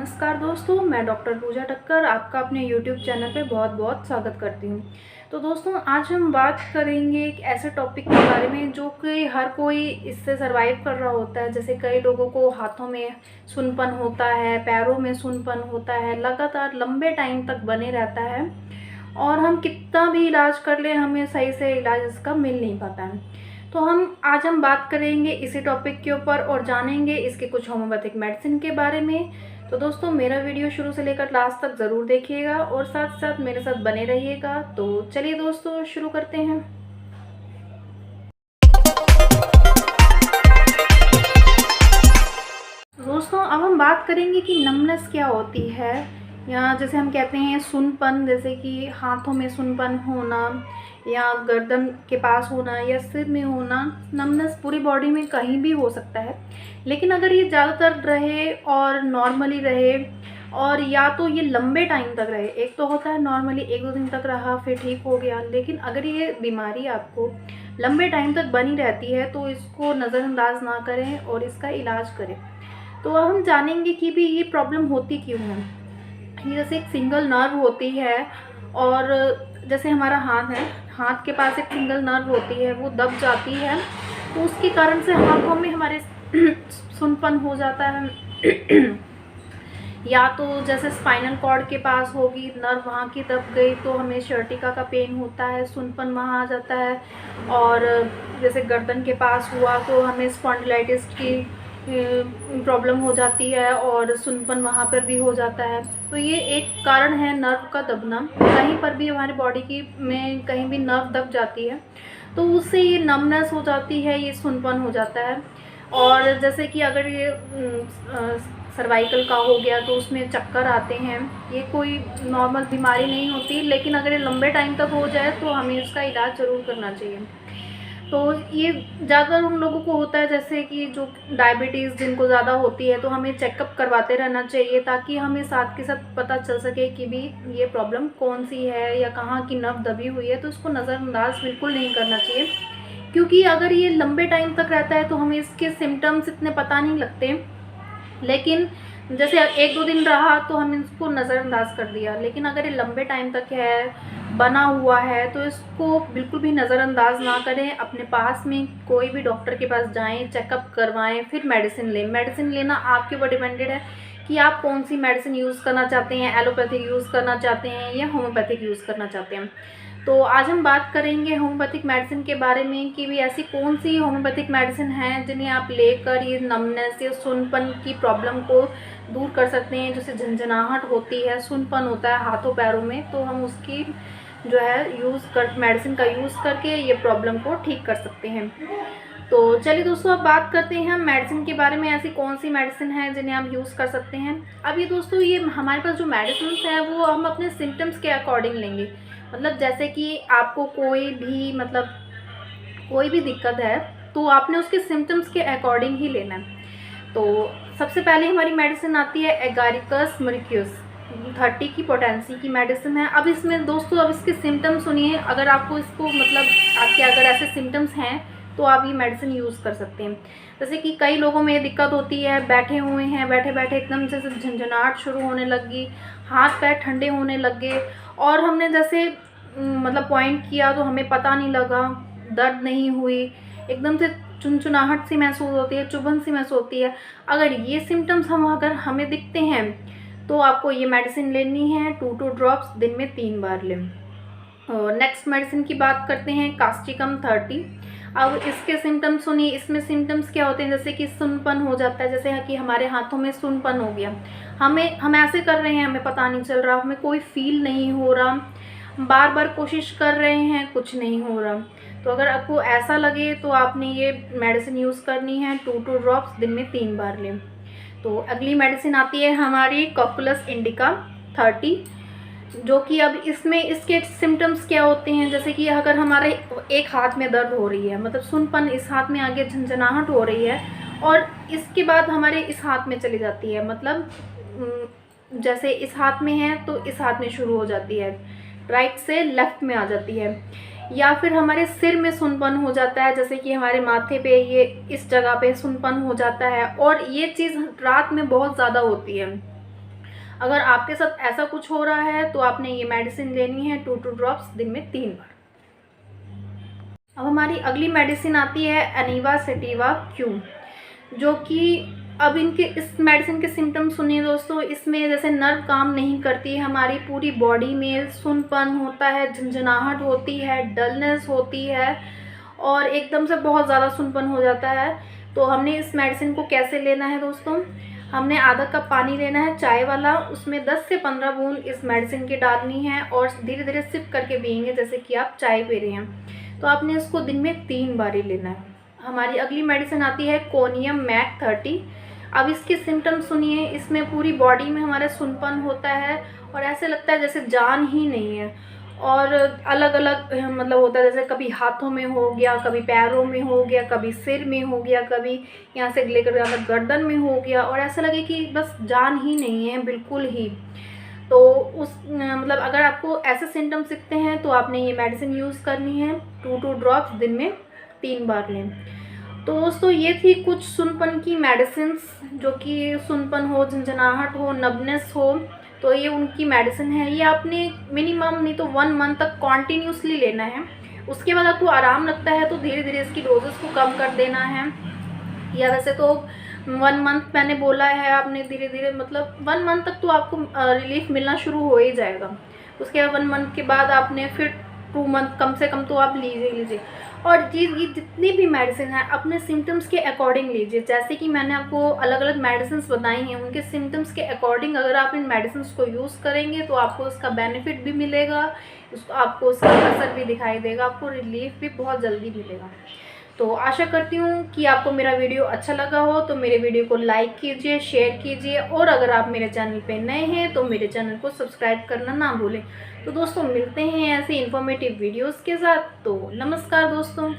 नमस्कार दोस्तों, मैं डॉक्टर पूजा ठक्कर आपका अपने यूट्यूब चैनल पे बहुत बहुत स्वागत करती हूँ। तो दोस्तों, आज हम बात करेंगे एक ऐसे टॉपिक के बारे में जो कि हर कोई इससे सर्वाइव कर रहा होता है। जैसे कई लोगों को हाथों में सुन्नपन होता है, पैरों में सुन्नपन होता है, लगातार लंबे टाइम तक बने रहता है और हम कितना भी इलाज कर लें हमें सही से इलाज इसका मिल नहीं पाता है। तो आज हम बात करेंगे इसी टॉपिक के ऊपर और जानेंगे इसके कुछ होम्योपैथिक मेडिसिन के बारे में। तो दोस्तों, मेरा वीडियो शुरू से लेकर लास्ट तक ज़रूर देखिएगा और साथ साथ मेरे साथ बने रहिएगा। तो चलिए दोस्तों, शुरू करते हैं। दोस्तों, अब हम बात करेंगे कि नमनेस क्या होती है, या जैसे हम कहते हैं सुन्नपन, जैसे कि हाथों में सुन्नपन होना या गर्दन के पास होना या सिर में होना। नमनेस पूरी बॉडी में कहीं भी हो सकता है, लेकिन अगर ये ज़्यादातर रहे और नॉर्मली रहे और या तो ये लंबे टाइम तक रहे। एक तो होता है नॉर्मली 1-2 दिन तक रहा फिर ठीक हो गया, लेकिन अगर ये बीमारी आपको लंबे टाइम तक बनी रहती है तो इसको नज़रअंदाज ना करें और इसका इलाज करें। तो अब हम जानेंगे कि भी ये प्रॉब्लम होती क्यों है। ये जैसे एक सिंगल नर्व होती है और जैसे हमारा हाथ है, हाथ के पास एक सिंगल नर्व होती है, वो दब जाती है तो उसके कारण से हाथों में हमारे सुन्नपन हो जाता है। या तो जैसे स्पाइनल कॉर्ड के पास होगी नर्व, वहाँ की दब गई तो हमें शर्टिका का पेन होता है, सुन्नपन वहाँ आ जाता है। और जैसे गर्दन के पास हुआ तो हमें स्पॉन्डिलाइटिस की प्रॉब्लम हो जाती है और सुन्नपन वहाँ पर भी हो जाता है। तो ये एक कारण है नर्व का दबना। कहीं पर भी हमारी बॉडी की में कहीं भी नर्व दब जाती है तो उससे ये नमनेस हो जाती है, ये सुन्नपन हो जाता है। और जैसे कि अगर ये सर्वाइकल का हो गया तो उसमें चक्कर आते हैं। ये कोई नॉर्मल बीमारी नहीं होती, लेकिन अगर ये लंबे टाइम तक हो जाए तो हमें इसका इलाज ज़रूर करना चाहिए। तो ये ज़्यादातर उन लोगों को होता है जैसे कि जो डायबिटीज़ जिनको ज़्यादा होती है, तो हमें चेकअप करवाते रहना चाहिए ताकि हमें साथ के साथ पता चल सके कि भी ये प्रॉब्लम कौन सी है या कहाँ की नर्व दबी हुई है। तो इसको नज़रअंदाज बिल्कुल नहीं करना चाहिए, क्योंकि अगर ये लंबे टाइम तक रहता है तो हमें इसके सिम्टम्स इतने पता नहीं लगते। लेकिन जैसे 1-2 दिन रहा तो हमने इसको नज़रअंदाज कर दिया, लेकिन अगर ये लंबे टाइम तक है, बना हुआ है, तो इसको बिल्कुल भी नज़रअंदाज ना करें। अपने पास में कोई भी डॉक्टर के पास जाएं, चेकअप करवाएं, फिर मेडिसिन लें। मेडिसिन लेना आपके ऊपर डिपेंडेड है कि आप कौन सी मेडिसिन यूज़ करना चाहते हैं, एलोपैथिक यूज़ करना चाहते हैं या होम्योपैथिक यूज़ करना चाहते हैं। तो आज हम बात करेंगे होम्योपैथिक मेडिसिन के बारे में कि भी ऐसी कौन सी होम्योपैथिक मेडिसिन हैं जिन्हें आप लेकर ये नमनेस या सुन्नपन की प्रॉब्लम को दूर कर सकते हैं। जैसे झंझनाहट होती है, सुन्नपन होता है हाथों पैरों में, तो हम उसकी जो है मेडिसिन का यूज़ करके ये प्रॉब्लम को ठीक कर सकते हैं। तो चलिए दोस्तों, अब बात करते हैं हम मेडिसिन के बारे में। ऐसी कौन सी मेडिसिन है जिन्हें हम यूज़ कर सकते हैं। अब ये दोस्तों, ये हमारे पास जो मेडिसिन है वो हम अपने सिम्टम्स के अकॉर्डिंग लेंगे। मतलब जैसे कि आपको कोई भी दिक्कत है तो आपने उसके सिम्टम्स के अकॉर्डिंग ही लेना है। तो सबसे पहले हमारी मेडिसिन आती है एगारिकस मर्क्यूस 30 की पोटेंसी की मेडिसिन है। अब इसमें दोस्तों, अब इसके सिम्टम्स सुनिए। अगर आपको इसको आपके अगर ऐसे सिम्टम्स हैं तो आप ये मेडिसिन यूज़ कर सकते हैं। जैसे कि कई लोगों में दिक्कत होती है, बैठे हुए हैं, बैठे बैठे एकदम से झंझनाहट शुरू होने लगी, हाथ पैर ठंडे होने लग गए और हमने जैसे पॉइंट किया तो हमें पता नहीं लगा, दर्द नहीं हुई, एकदम से चुनचुनाहट सी महसूस होती है, चुभन सी महसूस होती है। अगर ये सिम्टम्स अगर हमें दिखते हैं तो आपको ये मेडिसिन लेनी है। 2 ड्रॉप्स दिन में 3 बार लें। और नेक्स्ट मेडिसिन की बात करते हैं कास्टिकम 30। अब इसके सिम्टम्स सुनिए। इसमें सिम्टम्स क्या होते हैं, जैसे कि सुन्नपन हो जाता है, जैसे कि हमारे हाथों में सुन्नपन हो गया, हम ऐसे कर रहे हैं, हमें पता नहीं चल रहा, हमें कोई फील नहीं हो रहा, बार बार कोशिश कर रहे हैं, कुछ नहीं हो रहा। तो अगर आपको ऐसा लगे तो आपने ये मेडिसिन यूज़ करनी है। 2 ड्रॉप्स दिन में 3 बार लें। तो अगली मेडिसिन आती है हमारी कॉकुलस इंडिका 30, जो कि अब इसमें इसके सिम्टम्स क्या होते हैं, जैसे कि अगर हमारे एक हाथ में दर्द हो रही है, मतलब सुन्नपन इस हाथ में आगे झंझनाहट हो रही है और इसके बाद हमारे इस हाथ में चली जाती है, जैसे इस हाथ में है तो इस हाथ में शुरू हो जाती है, राइट से लेफ़्ट में आ जाती है। या फिर हमारे सिर में सुन्नपन हो जाता है, जैसे कि हमारे माथे पे ये इस जगह पे सुन्नपन हो जाता है और ये चीज़ रात में बहुत ज़्यादा होती है। अगर आपके साथ ऐसा कुछ हो रहा है तो आपने ये मेडिसिन लेनी है 2 ड्रॉप्स दिन में 3 बार। अब हमारी अगली मेडिसिन आती है एनिवा सेटिवा क्यू, जो कि अब इनके इस मेडिसिन के सिम्टम्स सुनिए दोस्तों। इसमें जैसे नर्व काम नहीं करती है, हमारी पूरी बॉडी में सुनपन होता है, झंझनाहट होती है, डलनेस होती है और एकदम से बहुत ज़्यादा सुनपन हो जाता है। तो हमने इस मेडिसिन को कैसे लेना है दोस्तों, हमने आधा कप पानी लेना है चाय वाला, उसमें 10 से 15 बूंद इस मेडिसिन की डालनी है और धीरे धीरे सिप करके पिएंगे जैसे कि आप चाय पी रहे हैं। तो आपने इसको दिन में 3 बार ही लेना है। हमारी अगली मेडिसिन आती है कोनियम मैक 30। अब इसके सिम्टम्स सुनिए। इसमें पूरी बॉडी में हमारा सुनपन होता है और ऐसे लगता है जैसे जान ही नहीं है, और अलग अलग मतलब होता है, जैसे कभी हाथों में हो गया, कभी पैरों में हो गया, कभी सिर में हो गया, कभी यहाँ से लेकर यहाँ तक गर्दन में हो गया, और ऐसा लगे कि बस जान ही नहीं है बिल्कुल ही। तो उस मतलब अगर आपको ऐसे सिम्टम्स दिखते हैं तो आपने ये मेडिसिन यूज़ करनी है। 2 ड्रॉप्स दिन में 3 बार लें। तो दोस्तों ये थी कुछ सुनपन की मेडिसिन्स, जो कि सुनपन हो, झंझनाहट हो, नबनेस हो, तो ये उनकी मेडिसिन है। ये आपने मिनिमम नहीं तो 1 मंथ तक कॉन्टीन्यूसली लेना है। उसके बाद आपको आराम लगता है तो धीरे धीरे इसकी डोजेस को कम कर देना है। या वैसे तो 1 मंथ मैंने बोला है, आपने धीरे धीरे मतलब 1 मंथ तक तो आपको रिलीफ मिलना शुरू हो ही जाएगा। उसके बाद 1 मंथ के बाद आपने फिर 2 मंथ कम से कम तो आप लीजिए। और ये जितनी भी मेडिसिन है अपने सिम्टम्स के अकॉर्डिंग लीजिए। जैसे कि मैंने आपको अलग अलग मेडिसिन बताई हैं, उनके सिम्टम्स के अकॉर्डिंग अगर आप इन मेडिसिन को यूज़ करेंगे तो आपको उसका बेनिफिट भी मिलेगा, आपको उसका असर भी दिखाई देगा, आपको रिलीफ भी बहुत जल्दी मिलेगा। तो आशा करती हूँ कि आपको मेरा वीडियो अच्छा लगा हो, तो मेरे वीडियो को लाइक कीजिए, शेयर कीजिए, और अगर आप मेरे चैनल पे नए हैं तो मेरे चैनल को सब्सक्राइब करना ना भूलें। तो दोस्तों मिलते हैं ऐसे इन्फॉर्मेटिव वीडियोस के साथ। तो नमस्कार दोस्तों।